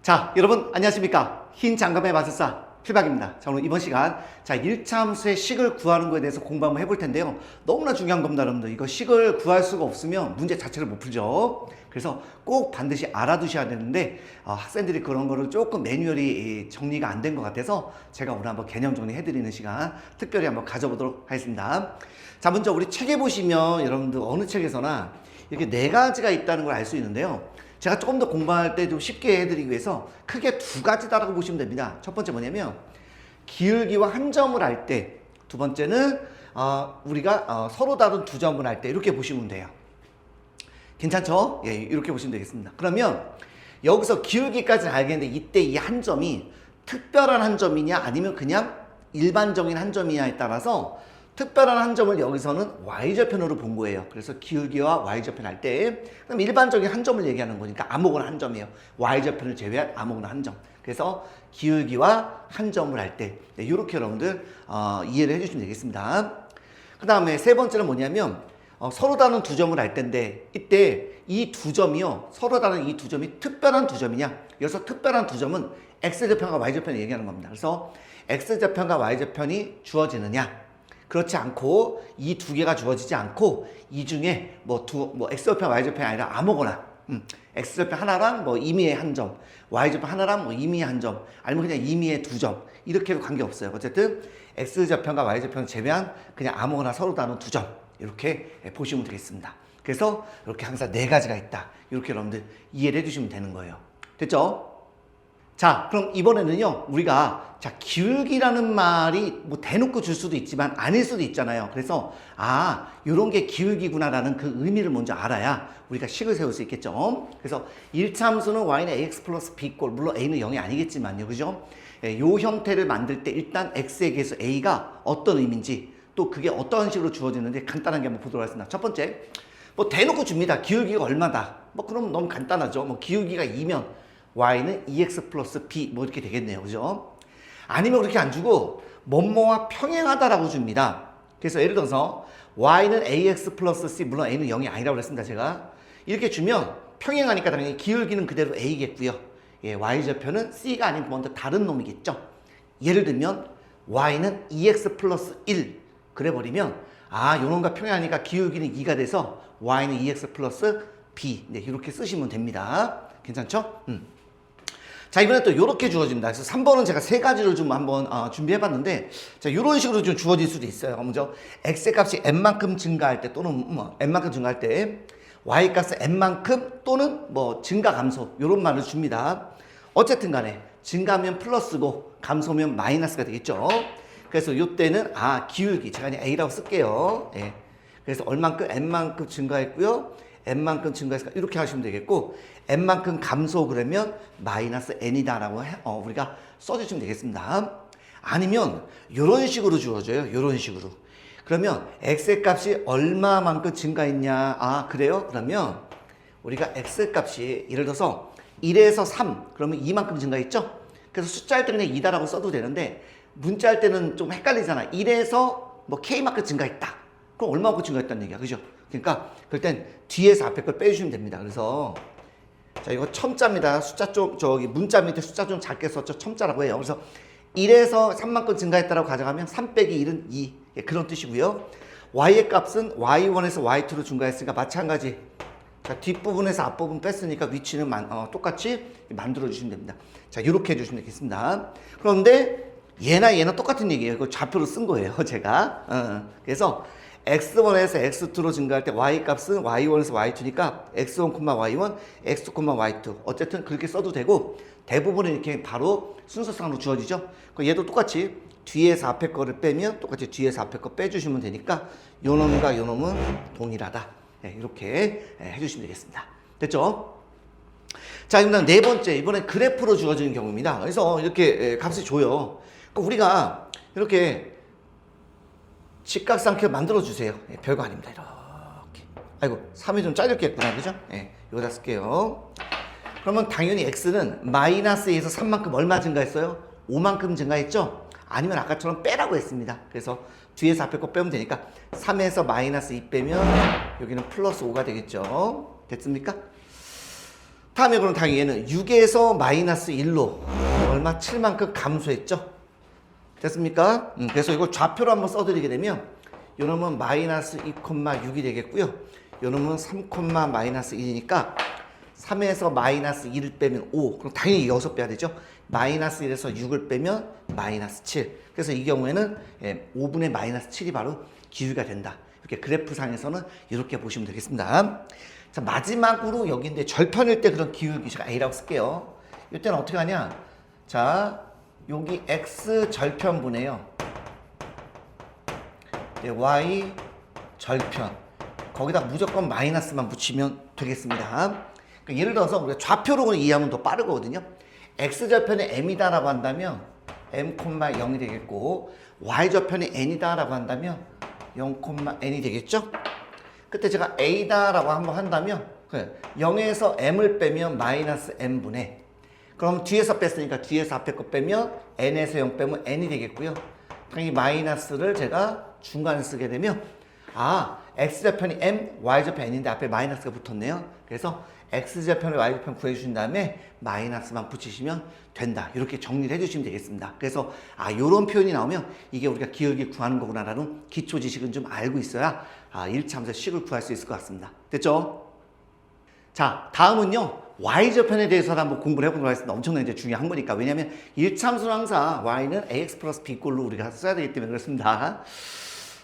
자, 여러분 안녕하십니까? 흰 장갑의 마술사 필박입니다. 자, 오늘 이번 시간 1차 함수의 식을 구하는 거에 대해서 공부 한번 해볼 텐데요. 너무나 중요한 겁니다, 여러분들. 이거 식을 구할 수가 없으면 문제 자체를 못 풀죠. 그래서 꼭 반드시 알아두셔야 되는데 학생들이 그런 거를 조금 매뉴얼이 정리가 안 된 것 같아서 제가 오늘 한번 개념 정리해드리는 시간 특별히 한번 가져보도록 하겠습니다. 자, 먼저 우리 책에 보시면 여러분들 어느 책에서나 이렇게 네 가지가 있다는 걸 알 수 있는데요. 제가 조금 더 공부할 때 좀 쉽게 해드리기 위해서 크게 두 가지다라고 보시면 됩니다. 첫 번째 뭐냐면 기울기와 한 점을 할 때, 두 번째는 우리가 서로 다른 두 점을 할 때 이렇게 보시면 돼요. 괜찮죠? 예, 이렇게 보시면 되겠습니다. 그러면 여기서 기울기까지는 알겠는데 이때 이 한 점이 특별한 한 점이냐 아니면 그냥 일반적인 한 점이냐에 따라서 특별한 한 점을 여기서는 y절편으로 본 거예요. 그래서 기울기와 y절편 할 때 그럼 일반적인 한 점을 얘기하는 거니까 아무거나 한 점이에요. y절편을 제외한 아무거나 한 점. 그래서 기울기와 한 점을 할 때 이렇게 여러분들 이해를 해주시면 되겠습니다. 그 다음에 세 번째는 뭐냐면 서로 다른 두 점을 할 텐데 이때 이 두 점이요. 서로 다른 이 두 점이 특별한 두 점이냐. 여기서 특별한 두 점은 x절편과 y절편을 얘기하는 겁니다. 그래서 x절편과 y절편이 주어지느냐. 그렇지 않고 이 두 개가 주어지지 않고 이 중에 x절편, y절편이 아니라 아무거나 x절편 하나랑 임의의 한 점, y절편 하나랑 임의의 한 점, 아니면 그냥 임의의 두 점 이렇게 해도 관계없어요. 어쨌든 x절편과 y절편을 제외한 그냥 아무거나 서로 다른 두 점 이렇게 보시면 되겠습니다. 그래서 이렇게 항상 네 가지가 있다. 이렇게 여러분들 이해를 해주시면 되는 거예요. 됐죠? 자, 그럼 이번에는요, 우리가, 기울기라는 말이 대놓고 줄 수도 있지만 아닐 수도 있잖아요. 그래서, 요런 게 기울기구나라는 그 의미를 먼저 알아야 우리가 식을 세울 수 있겠죠. 그래서 1차 함수는 y는 ax 플러스 b 꼴, 물론 a는 0이 아니겠지만요. 그죠? 요 형태를 만들 때 일단 x에 대해서 a가 어떤 의미인지, 또 그게 어떤 식으로 주어지는지 간단하게 한번 보도록 하겠습니다. 첫 번째, 대놓고 줍니다. 기울기가 얼마다. 그럼 너무 간단하죠. 기울기가 2면, y는 2x 플러스 b 이렇게 되겠네요. 그죠? 아니면 그렇게 안 주고 뭐뭐와 평행하다라고 줍니다. 그래서 예를 들어서 y는 ax 플러스 c, 물론 a는 0이 아니라고 그랬습니다. 제가 이렇게 주면 평행하니까 당연히 기울기는 그대로 a겠고요. 예, y절편은 c가 아닌 먼저 다른 놈이겠죠. 예를 들면 y는 2x 플러스 1 그래버리면 요놈과 평행하니까 기울기는 2가 돼서 y는 2x 플러스 b 이렇게 쓰시면 됩니다. 괜찮죠? 자, 이번에 또 이렇게 주어집니다. 그래서 3번은 제가 세 가지를 좀 한번 준비해봤는데, 자, 이런 식으로 좀 주어질 수도 있어요. 먼저 x의 값이 n만큼 증가할 때 또는 n만큼 증가할 때 y 값은 n만큼 또는 증가 감소 이런 말을 줍니다. 어쨌든 간에 증가하면 플러스고 감소면 마이너스가 되겠죠. 그래서 이때는 기울기 제가 그냥 a라고 쓸게요. 예. 그래서 얼만큼 n만큼 증가했고요. n만큼 증가했으니까 이렇게 하시면 되겠고 n만큼 감소 그러면 마이너스 n이다라고 우리가 써주시면 되겠습니다. 아니면 이런 식으로 주어져요. 이런 식으로. 그러면 x의 값이 얼마만큼 증가했냐. 그래요? 그러면 우리가 x 값이 예를 들어서 1에서 3 그러면 2만큼 증가했죠? 그래서 숫자할 때 그냥 2다라고 써도 되는데 문자할 때는 좀 헷갈리잖아. 1에서 k만큼 증가했다. 그럼 얼마만큼 증가했다는 얘기야. 그죠? 그러니까 그럴 땐 뒤에서 앞에 걸 빼주시면 됩니다. 그래서 자, 이거 첨자입니다. 숫자 좀 문자 밑에 숫자 좀 작게 썼죠. 첨자라고 해요. 그래서 1에서 3만큼 증가했다라고 가져가면 3 빼기 1은 2. 예, 그런 뜻이고요. y의 값은 y1에서 y2로 증가했으니까 마찬가지. 자, 뒷부분에서 앞부분 뺐으니까 위치는 똑같이 만들어 주시면 됩니다. 자, 이렇게 해주시면 되겠습니다. 그런데 얘나 똑같은 얘기예요. 이거 좌표로 쓴 거예요. 제가. 그래서 x1에서 x2로 증가할 때 y 값은 y1에서 y2니까 x1, y1, x2, y2 어쨌든 그렇게 써도 되고 대부분은 이렇게 바로 순서상으로 주어지죠. 얘도 똑같이 뒤에서 앞에 거를 빼면 똑같이 뒤에서 앞에 거 빼주시면 되니까 요 놈과 요 놈은 동일하다. 네, 이렇게 해주시면 되겠습니다. 됐죠? 자, 그럼 네 번째 이번엔 그래프로 주어지는 경우입니다. 그래서 이렇게 값이 줘요. 우리가 이렇게 직각삼켜 만들어주세요. 예, 별거 아닙니다. 이렇게. 아이고, 3이 좀 잘렸겠구나. 그죠? 예, 이거 다 쓸게요. 그러면 당연히 x는 마이너스 2에서 3만큼 얼마 증가했어요? 5만큼 증가했죠? 아니면 아까처럼 빼라고 했습니다. 그래서 뒤에서 앞에 거 빼면 되니까 3에서 마이너스 2 빼면 여기는 플러스 5가 되겠죠? 됐습니까? 다음에 그럼 당연히 얘는 6에서 마이너스 1로 얼마? 7만큼 감소했죠? 됐습니까? 그래서 이걸 좌표로 한번 써드리게 되면 요놈은 마이너스 2,6이 되겠고요. 요놈은 3, 마이너스 1이니까 3에서 마이너스 1을 빼면 5. 그럼 당연히 6 빼야 되죠? 마이너스 1에서 6을 빼면 마이너스 7. 그래서 이 경우에는 5분의 마이너스 7이 바로 기울기가 된다. 이렇게 그래프상에서는 이렇게 보시면 되겠습니다. 자, 마지막으로 여기인데 절편일 때 그런 기울기 제가 A라고 쓸게요. 이때는 어떻게 하냐? 자, 여기 X 절편분해요. Y 절편. 거기다 무조건 마이너스만 붙이면 되겠습니다. 그러니까 예를 들어서 우리가 좌표로 이해하면 더 빠르거든요. X절편이 M이다라고 한다면 M,0이 되겠고 Y절편이 N이다라고 한다면 0,N이 되겠죠? 그때 제가 A다라고 한번 한다면 0에서 M을 빼면 마이너스 M분의 그럼 뒤에서 뺐으니까 뒤에서 앞에 거 빼면 N에서 0 빼면 N이 되겠고요. 이 마이너스를 제가 중간에 쓰게 되면 X절편이 M, Y절편이 N인데 앞에 마이너스가 붙었네요. 그래서 X절편을 Y절편 구해주신 다음에 마이너스만 붙이시면 된다. 이렇게 정리를 해주시면 되겠습니다. 그래서 요런 표현이 나오면 이게 우리가 기울기 구하는 거구나라는 기초 지식은 좀 알고 있어야 1차함수의 식을 구할 수 있을 것 같습니다. 됐죠? 자, 다음은요. Y절편에 대해서 한번 공부를 해보도록 하겠습니다. 엄청나게 이제 중요한 거니까. 왜냐하면 1차함수는 항상 Y는 AX 플러스 B꼴로 우리가 써야 되기 때문에 그렇습니다.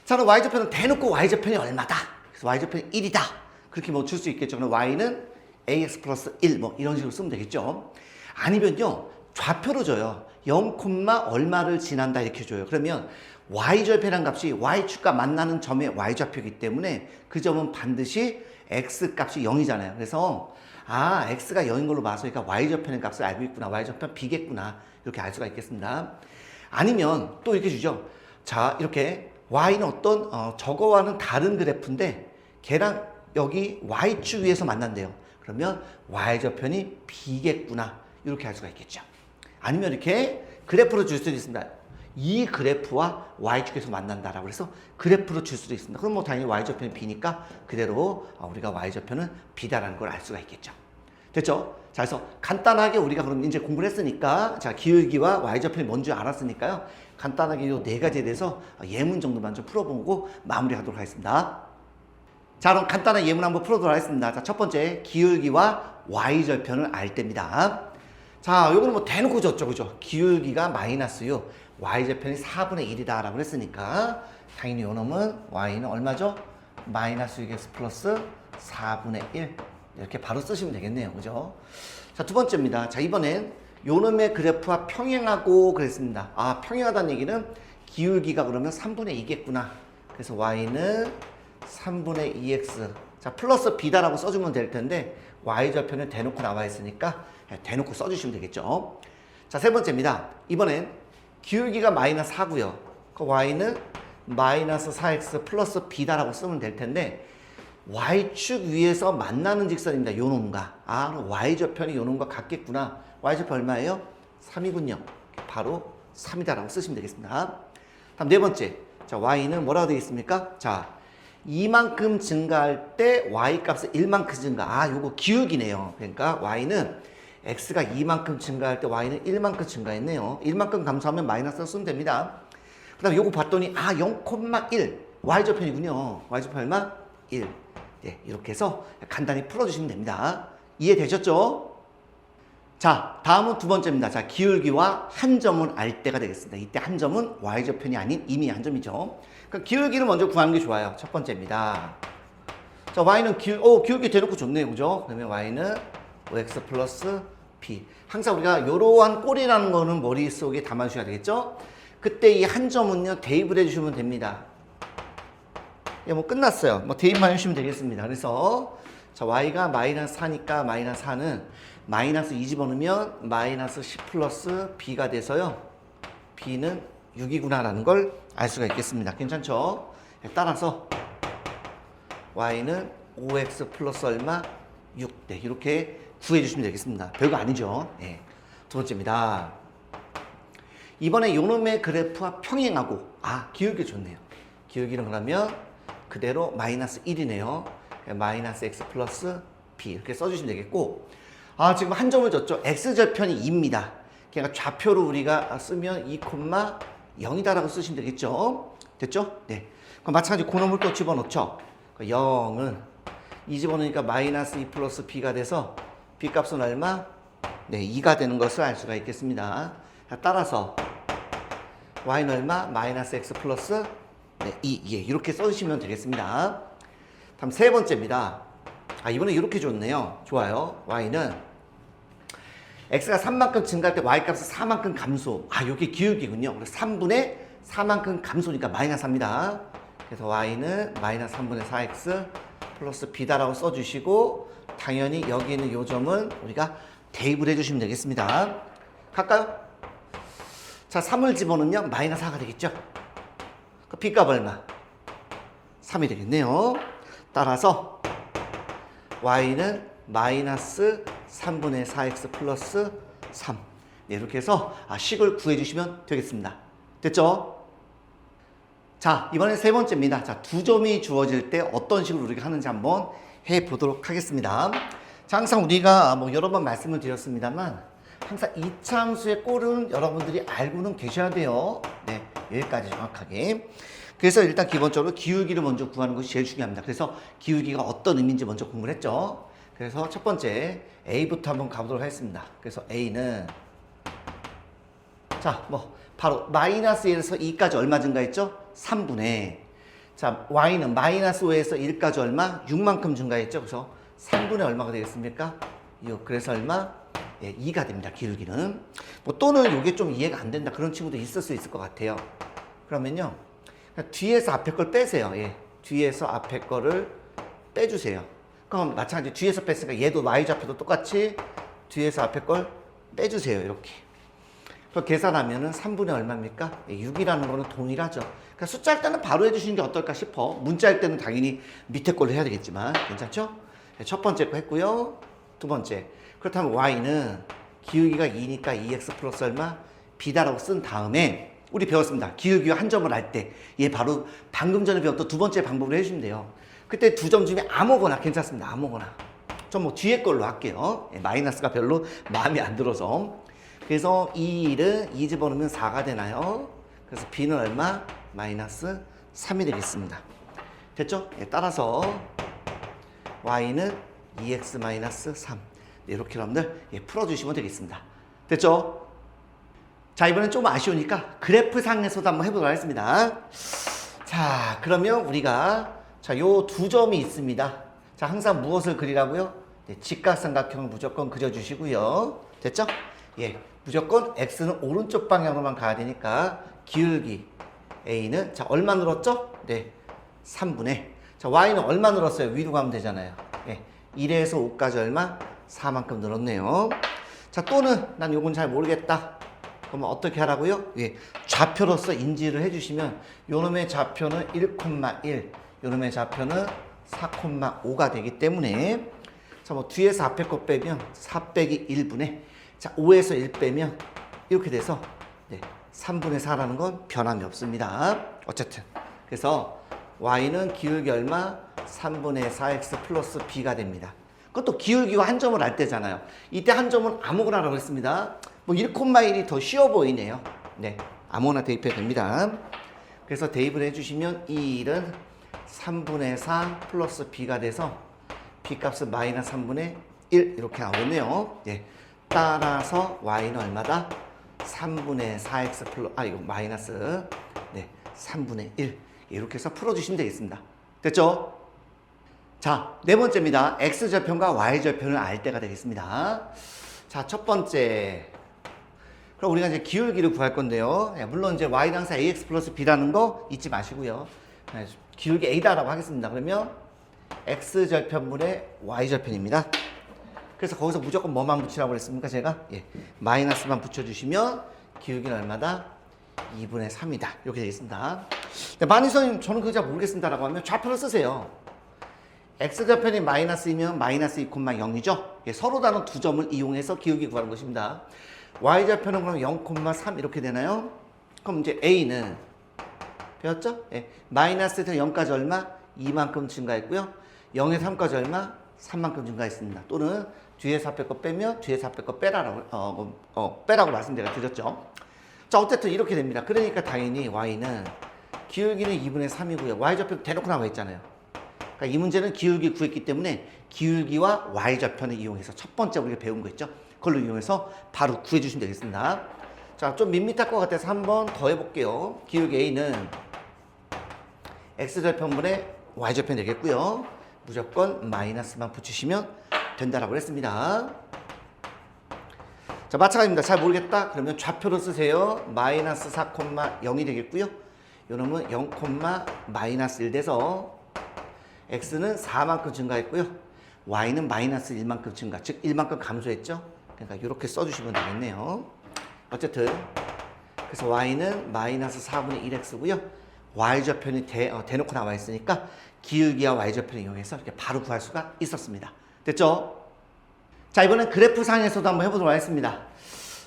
자, 그럼 Y절편은 대놓고 Y절편이 얼마다? 그래서 Y절편이 1이다. 그렇게 뭐 줄 수 있겠죠. 그럼 Y는 AX 플러스 1 뭐 이런 식으로 쓰면 되겠죠. 아니면요. 좌표로 줘요. 0, 얼마를 지난다 이렇게 줘요. 그러면 Y절편이라는 값이 Y축과 만나는 점의 Y좌표이기 때문에 그 점은 반드시 X 값이 0이잖아요. 그래서 X가 0인 걸로 봐서 그러니까 Y절편의 값을 알고 있구나. Y절편 B겠구나. 이렇게 알 수가 있겠습니다. 아니면 또 이렇게 주죠. 자, 이렇게 Y는 어떤 저거와는 다른 그래프인데 걔랑 여기 Y축 위에서 만난대요. 그러면 Y절편이 B겠구나. 이렇게 할 수가 있겠죠. 아니면 이렇게 그래프로 줄 수도 있습니다. 이 그래프와 Y축에서 만난다라고 해서 그래프로 줄 수도 있습니다. 그럼 뭐 당연히 Y절편이 B니까 그대로 우리가 Y절편은 B다라는 걸 알 수가 있겠죠. 됐죠? 자, 그래서 간단하게 우리가 그럼 이제 공부를 했으니까 자, 기울기와 Y절편이 뭔지 알았으니까요. 간단하게 이 네 가지에 대해서 예문 정도만 좀 풀어보고 마무리하도록 하겠습니다. 자, 그럼 간단한 예문 한번 풀어보도록 하겠습니다. 자, 첫 번째 기울기와 Y절편을 알 때입니다. 자, 요거는 뭐 대놓고 줬죠, 그죠? 기울기가 마이너스요. Y절편이 4분의 1이다 라고 했으니까 당연히 요 놈은 Y는 얼마죠? 마이너스 6X 플러스 4분의 1 이렇게 바로 쓰시면 되겠네요. 그죠? 자, 두 번째입니다. 자, 이번엔 요 놈의 그래프와 평행하고 그랬습니다. 평행하다는 얘기는 기울기가 그러면 3분의 2겠구나. 그래서 Y는 3분의 2X 자, 플러스 B다라고 써주면 될 텐데 Y절편은 대놓고 나와 있으니까 대놓고 써주시면 되겠죠. 자, 세 번째입니다. 이번엔 기울기가 마이너스 4고요. 그 Y는 마이너스 4X 플러스 B다라고 쓰면 될 텐데 Y축 위에서 만나는 직선입니다. 요 놈과. 그럼 Y절편이 요 놈과 같겠구나. Y절편 얼마예요? 3이군요. 바로 3이다라고 쓰시면 되겠습니다. 다음 네 번째. 자, Y는 뭐라고 되어 있습니까? 자, 이만큼 증가할 때 Y 값은 1만큼 증가. 요거 기울기네요. 그러니까 Y는 X가 2만큼 증가할 때 Y는 1만큼 증가했네요. 1만큼 감소하면 마이너스 쓰면 됩니다. 그 다음에 요거 봤더니 0,1 Y절편이군요. Y절편 얼마? 1. 네, 이렇게 해서 간단히 풀어주시면 됩니다. 이해되셨죠? 자, 다음은 두 번째입니다. 자, 기울기와 한 점을 알 때가 되겠습니다. 이때 한 점은 Y절편이 아닌 이미 한 점이죠. 그러니까 기울기를 먼저 구하는 게 좋아요. 첫 번째입니다. 자, Y는 기울기 대놓고 좋네요. 그죠? 그러면 Y는 OX 플러스 B. 항상 우리가 이러한 꼴이라는 거는 머릿속에 담아주셔야 되겠죠? 그때 이 한 점은요, 대입을 해주시면 됩니다. 예, 뭐 끝났어요. 뭐 대입만 해주시면 되겠습니다. 그래서 자, Y가 마이너스 4니까 마이너스 4는 마이너스 2 집어넣으면 마이너스 10 플러스 B가 돼서요. B는 6이구나라는 걸 알 수가 있겠습니다. 괜찮죠? 따라서 Y는 5X 플러스 얼마? 6. 네, 이렇게 구해주시면 되겠습니다. 별거 아니죠? 네. 두 번째입니다. 이번에 요놈의 그래프와 평행하고 기울기 좋네요. 기울기는 그러면 그대로 마이너스 1이네요. 마이너스 X 플러스 B 이렇게 써주시면 되겠고 아, 지금 한 점을 줬죠. x절편이 2입니다. 그러니까 좌표로 우리가 쓰면 2,0이다라고 쓰시면 되겠죠. 됐죠? 네. 그럼 마찬가지로 고놈을 또 집어넣죠. 0은 2 집어넣으니까 마이너스 2 플러스 b가 돼서 b 값은 얼마? 네, 2가 되는 것을 알 수가 있겠습니다. 따라서 y는 얼마? 마이너스 x 플러스 네, 2. 예, 이렇게 써주시면 되겠습니다. 다음 세 번째입니다. 아, 이번에 이렇게 줬네요. 좋아요. y는 x가 3만큼 증가할 때 y값은 4만큼 감소. 아, 이게 기울기군요. 그래서 3분의 4만큼 감소니까 마이너스 4입니다. 그래서 y는 마이너스 3분의 4x 플러스 b다라고 써주시고 당연히 여기 있는 요 점은 우리가 대입을 해주시면 되겠습니다. 갈까요? 자, 3을 집어넣으면 마이너스 4가 되겠죠? 그 b값 얼마? 3이 되겠네요. 따라서 y는 마이너스 3분의 4x 플러스 3. 네, 이렇게 해서 식을 구해주시면 되겠습니다. 됐죠? 자, 이번에 세 번째입니다. 자, 두 점이 주어질 때 어떤 식으로 우리가 하는지 한번 해보도록 하겠습니다. 자, 항상 우리가 뭐 여러 번 말씀을 드렸습니다만 항상 이차함수의 꼴은 여러분들이 알고는 계셔야 돼요. 네, 여기까지 정확하게. 그래서 일단 기본적으로 기울기를 먼저 구하는 것이 제일 중요합니다. 그래서 기울기가 어떤 의미인지 먼저 공부를 했죠. 그래서 첫 번째 A부터 한번 가보도록 하겠습니다. 그래서 A는 자, 뭐 바로 마이너스 1에서 2까지 얼마 증가했죠? 3분의 자, Y는 마이너스 5에서 1까지 얼마? 6만큼 증가했죠. 그래서 3분의 얼마가 되겠습니까? 6. 그래서 얼마? 예, 2가 됩니다. 기울기는. 뭐 또는 이게 좀 이해가 안 된다. 그런 친구도 있을 수 있을 것 같아요. 그러면요. 뒤에서 앞에 걸 빼세요. 예. 뒤에서 앞에 거를 빼주세요. 그럼 마찬가지로 뒤에서 뺐으니까 얘도 y좌표도 똑같이 뒤에서 앞에 걸 빼주세요. 이렇게. 그럼 계산하면은 3분의 얼마입니까? 예, 6이라는 거는 동일하죠. 그러니까 숫자일 때는 바로 해주시는 게 어떨까 싶어. 문자일 때는 당연히 밑에 걸로 해야 되겠지만 괜찮죠? 예, 첫 번째 거 했고요. 두 번째. 그렇다면 y는 기울기가 2니까 2x 플러스 얼마? b다라고 쓴 다음에 우리 배웠습니다. 기울기와 한 점을 알 때 얘 바로 방금 전에 배웠던 두 번째 방법을 해주시면 돼요. 그때 두 점 중에 아무거나 괜찮습니다. 아무거나. 전 뭐 뒤에 걸로 할게요. 예, 마이너스가 별로 마음에 안 들어서. 그래서 2를 2 집어넣으면 4가 되나요? 그래서 b는 얼마? 마이너스 3이 되겠습니다. 됐죠? 예, 따라서 y는 2x 마이너스 3. 네, 이렇게 여러분들 예, 풀어주시면 되겠습니다. 됐죠? 자, 이번엔 좀 아쉬우니까 그래프상에서도 한번 해보도록 하겠습니다. 자, 그러면 우리가 자, 요 두 점이 있습니다. 자, 항상 무엇을 그리라고요? 네, 직각삼각형을 무조건 그려주시고요. 됐죠? 예, 무조건 x는 오른쪽 방향으로만 가야 되니까 기울기 a는 자, 얼마 늘었죠? 네, 3분의 자, y는 얼마 늘었어요? 위로 가면 되잖아요. 예, 1에서 5까지 얼마? 4만큼 늘었네요. 자, 또는 난 요건 잘 모르겠다. 그러면 어떻게 하라고요? 예, 좌표로서 인지를 해주시면 요놈의 좌표는 1,1, 요놈의 좌표는 4,5가 되기 때문에 자, 뭐 뒤에서 앞에 거 빼면 4 빼기 1분의 자, 5에서 1 빼면 이렇게 돼서 네, 3분의 4라는 건 변함이 없습니다. 어쨌든 그래서 y는 기울기 얼마? 3분의 4x 플러스 b가 됩니다. 그것도 기울기와 한 점을 알 때잖아요. 이때 한 점은 아무거나라고 했습니다. 뭐 1,1이 더 쉬워 보이네요. 네, 아무거나 대입해도 됩니다. 그래서 대입을 해주시면 이 1은 3분의 4 플러스 b가 돼서 b 값은 마이너스 3분의 1 이렇게 나오겠네요. 네, 따라서 y는 얼마다? 3분의 4x 플러스 이거 마이너스 네 3분의 1 이렇게 해서 풀어주시면 되겠습니다. 됐죠? 자, 네 번째입니다. x절편과 y절편을 알 때가 되겠습니다. 자, 첫 번째. 그럼 우리가 이제 기울기를 구할 건데요. 물론 이제 y는 항상 ax 플러스 b라는 거 잊지 마시고요. 기울기 a다라고 하겠습니다. 그러면 x절편분의 y절편입니다. 그래서 거기서 무조건 뭐만 붙이라고 그랬습니까? 제가 예, 마이너스만 붙여주시면 기울기는 얼마다? 2분의 3이다. 이렇게 되겠습니다. 많은 선생님 저는 그거 잘 모르겠습니다라고 하면 좌표를 쓰세요. x절편이 마이너스이면 마이너스 2,0이죠. 예, 서로 다른 두 점을 이용해서 기울기 구하는 것입니다. y절편은 그럼 0,3 이렇게 되나요? 그럼 이제 a는 배웠죠? 예, 마이너스에서 0까지 얼마? 2만큼 증가했고요. 0에서 3까지 얼마? 3만큼 증가했습니다. 또는 뒤에서 앞에 거 빼면 뒤에서 앞에 거 빼라고, 빼라고 말씀 제가 드렸죠. 자, 어쨌든 이렇게 됩니다. 그러니까 당연히 y는 기울기는 2분의 3이고요. y좌표 대놓고 나와 있잖아요. 그러니까 이 문제는 기울기 구했기 때문에 기울기와 y좌표를 이용해서 첫 번째 우리가 배운 거 있죠. 그걸로 이용해서 바로 구해주시면 되겠습니다. 자, 좀 밋밋할 것 같아서 한 번 더 해볼게요. 기울기 a는 x절편분의 y절편 되겠고요. 무조건 마이너스만 붙이시면 된다라고 했습니다. 자, 마찬가지입니다. 잘 모르겠다 그러면 좌표로 쓰세요. 마이너스 4,0이 되겠고요. 요놈은 0, 마이너스 1 돼서 x는 4만큼 증가했고요. y는 마이너스 1만큼 증가, 즉 1만큼 감소했죠. 그러니까 이렇게 써주시면 되겠네요. 어쨌든 그래서 y는 마이너스 4분의 1x고요. y좌표는 대놓고 나와 있으니까 기울기와 y좌표를 이용해서 이렇게 바로 구할 수가 있었습니다. 됐죠? 자, 이번엔 그래프상에서도 한번 해보도록 하겠습니다.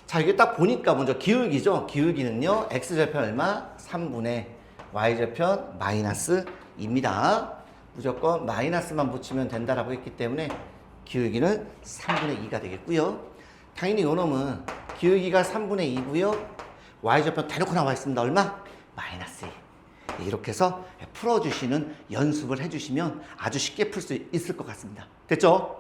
자, 이게 딱 보니까 먼저 기울기죠. 기울기는요, x좌표 얼마? 3분의 y좌표 마이너스 2입니다. 무조건 마이너스만 붙이면 된다라고 했기 때문에 기울기는 3분의 2가 되겠고요. 당연히 요 놈은 기울기가 3분의 2고요. y좌표 대놓고 나와 있습니다. 얼마? 마이너스 2. 이렇게 해서 풀어주시는 연습을 해주시면 아주 쉽게 풀 수 있을 것 같습니다. 됐죠?